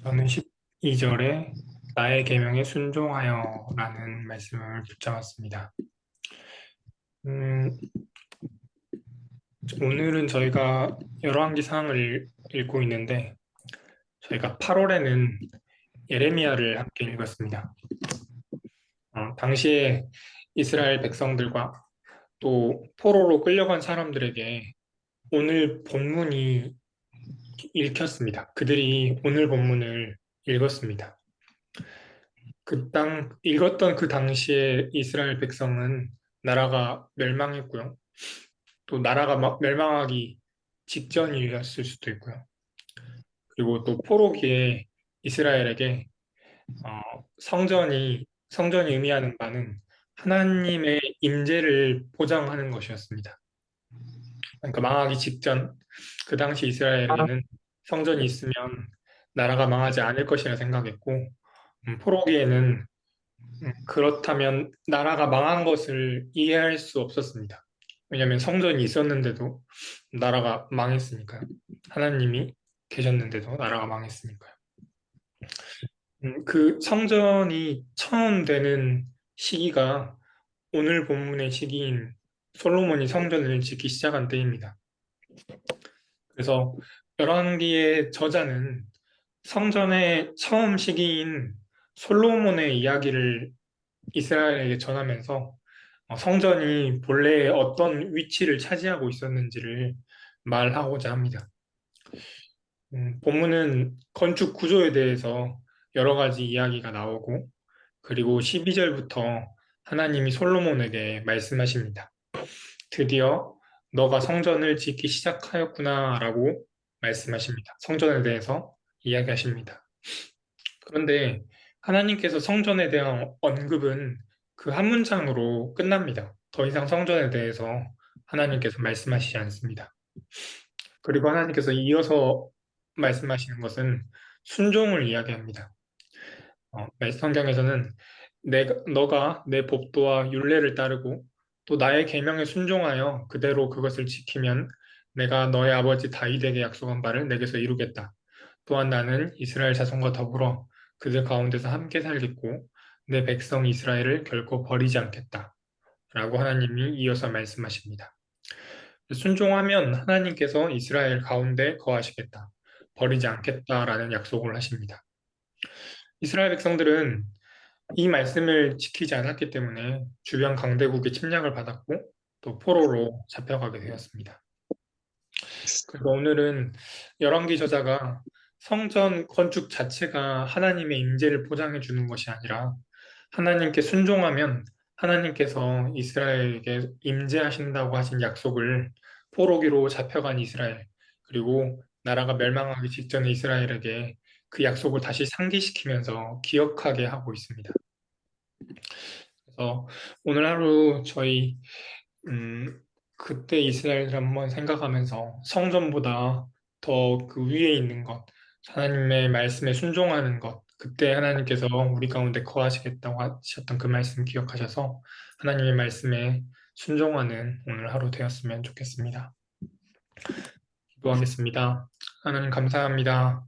저는 12절에 나의 계명에 순종하여라는 말씀을 붙잡았습니다. 음, 오늘은 저희가 열왕기상을 읽고 있는데 저희가 8월에는 예레미야를 함께 읽었습니다. 당시에 이스라엘 백성들과 또 포로로 끌려간 사람들에게 오늘 본문이 읽혔습니다. 그들이 오늘 본문을 읽었습니다. 읽었던 그 당시에 이스라엘 백성은 나라가 멸망했고요. 또 나라가 막 멸망하기 직전이었을 수도 있고요. 그리고 또 포로기에 이스라엘에게 성전이 의미하는 바는 하나님의 임재를 보장하는 것이었습니다. 그러니까 망하기 직전 그 당시 이스라엘에게는 성전이 있으면 나라가 망하지 않을 것이라 생각했고 포로기에는 그렇다면 나라가 망한 것을 이해할 수 없었습니다. 왜냐하면 성전이 있었는데도 나라가 망했으니까요. 하나님이 계셨는데도 나라가 망했으니까요. 그 성전이 처음 되는 시기가 오늘 본문의 시기인 솔로몬이 성전을 짓기 시작한 때입니다. 그래서 열왕기의 저자는 성전의 처음 시기인 솔로몬의 이야기를 이스라엘에게 전하면서 성전이 본래 어떤 위치를 차지하고 있었는지를 말하고자 합니다. 본문은 건축 구조에 대해서 여러 가지 이야기가 나오고 그리고 12절부터 하나님이 솔로몬에게 말씀하십니다. 드디어 너가 성전을 짓기 시작하였구나 라고 말씀하십니다. 성전에 대해서 이야기하십니다. 그런데 하나님께서 성전에 대한 언급은 그 한 문장으로 끝납니다. 더 이상 성전에 대해서 하나님께서 말씀하시지 않습니다. 그리고 하나님께서 이어서 말씀하시는 것은 순종을 이야기합니다. 성경에서는 너가 내 법도와 율례를 따르고 또 나의 계명에 순종하여 그대로 그것을 지키면 내가 너의 아버지 다윗에게 약속한 바를 내게서 이루겠다. 또한 나는 이스라엘 자손과 더불어 그들 가운데서 함께 살겠고 내 백성 이스라엘을 결코 버리지 않겠다. 라고 하나님이 이어서 말씀하십니다. 순종하면 하나님께서 이스라엘 가운데 거하시겠다. 버리지 않겠다라는 약속을 하십니다. 이스라엘 백성들은 이 말씀을 지키지 않았기 때문에 주변 강대국의 침략을 받았고 또 포로로 잡혀가게 되었습니다. 그래서 오늘은 열왕기 저자가 성전 건축 자체가 하나님의 임재를 보장해 주는 것이 아니라 하나님께 순종하면 하나님께서 이스라엘에게 임재하신다고 하신 약속을 포로기로 잡혀간 이스라엘 그리고 나라가 멸망하기 직전의 이스라엘에게 그 약속을 다시 상기시키면서 기억하게 하고 있습니다. 그래서 오늘 하루 저희 그때 이스라엘을 한번 생각하면서 성전보다 더 그 위에 있는 것, 하나님의 말씀에 순종하는 것, 그때 하나님께서 우리 가운데 거하시겠다고 하셨던 그 말씀 기억하셔서 하나님의 말씀에 순종하는 오늘 하루 되었으면 좋겠습니다. 기도하겠습니다. 하나님 감사합니다.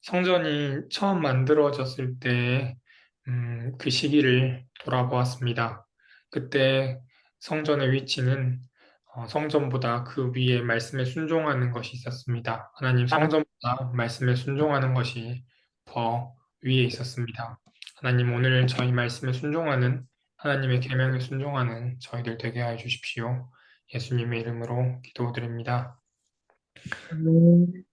성전이 처음 만들어졌을 때, 그 시기를 돌아보았습니다. 그때 성전의 위치는 성전보다 그 위에 말씀에 순종하는 것이 있었습니다. 하나님 성전보다 말씀에 순종하는 것이 더 위에 있었습니다. 하나님 오늘 저희 말씀에 순종하는 하나님의 계명에 순종하는 저희들 되게 하여 주십시오. 예수님의 이름으로 기도드립니다. 아멘.